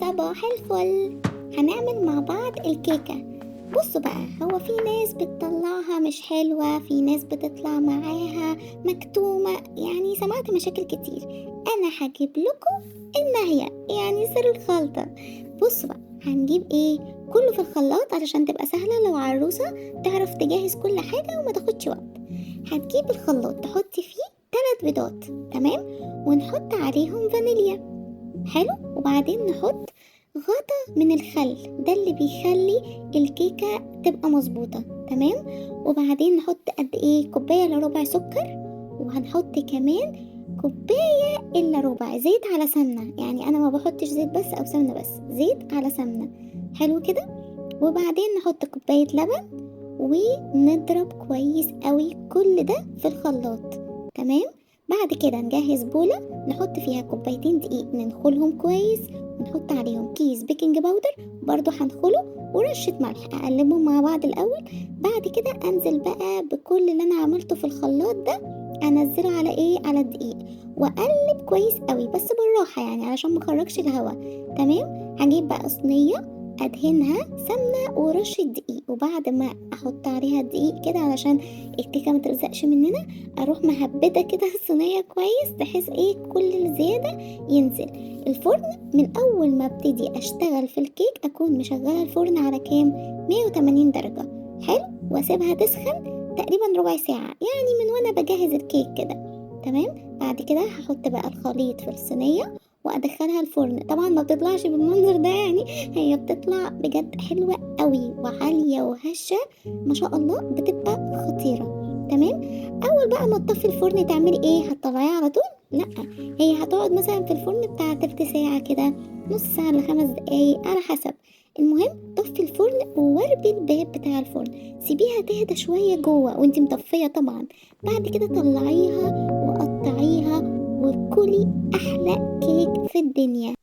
صباح الفل. هنعمل مع بعض الكيكة. بصوا بقى، هو في ناس بتطلعها مش حلوة، في ناس بتطلع معاها مكتومة، يعني سمعت مشاكل كتير. انا هجيب لكم النهاية، يعني سر الخلطة. بصوا بقى، هنجيب ايه كله في الخلاط علشان تبقى سهلة لو عروسة تعرف تجهز كل حاجة وما تاخدش وقت. هتجيب الخلاط تحطي فيه 3 بيضات، تمام، ونحط عليهم فانيليا، حلو، وبعدين نحط غطا من الخل، ده اللي بيخلي الكيكة تبقى مظبوطة، تمام. وبعدين نحط قد ايه، كوباية الا ربع سكر، وهنحط كمان كوباية الا ربع زيت على سمنة، يعني انا ما بحطش زيت بس او سمنة بس، زيت على سمنة، حلو كده. وبعدين نحط كوباية لبن ونضرب كويس قوي كل ده في الخلاط، تمام. بعد كده نجهز بولة نحط فيها كوبايتين دقيق ننخلهم كويس، ونحط عليهم كيس بيكنج باودر برضو هنخله، ورشة ملح، اقلبهم مع بعض الاول. بعد كده انزل بقى بكل اللي انا عملته في الخلاط ده، انزله على ايه، على الدقيق، واقلب كويس قوي بس بالراحة، يعني علشان مخرجش الهواء، تمام. هجيب بقى صينية ادهنها سمنة ورشة دقيق، وبعد ما احط عليها الدقيق كده علشان الكيكة متلزقش مننا، اروح مهبدة كده الصينية كويس بحيث ايه كل الزيادة ينزل. الفرن من اول ما ابتدي اشتغل في الكيك اكون مشغلة الفرن على كام، 180 درجة، حلو، واسيبها تسخن تقريبا ربع ساعة، يعني من وانا بجهز الكيك كده، تمام. بعد كده هحط بقى الخليط في الصينية وادخلها الفرن. طبعا ما بتطلعش بالمنظر ده، يعني هي بتطلع بجد حلوة قوي وعالية وهشة ما شاء الله، بتبقى خطيرة، تمام. اول بقى ما تطفي الفرن تعملي ايه، هتطلعيها على طول؟ لا، هي هتقعد مثلا في الفرن بتاع تلت ساعة كده، نص ساعة ل5 دقايق على حسب. المهم طفي الفرن ووربي الباب بتاع الفرن، سيبيها تهدى شوية جوه وانتي مطفية طبعا. بعد كده طلعيها وقطعيها وكلي احلى كيك في الدنيا.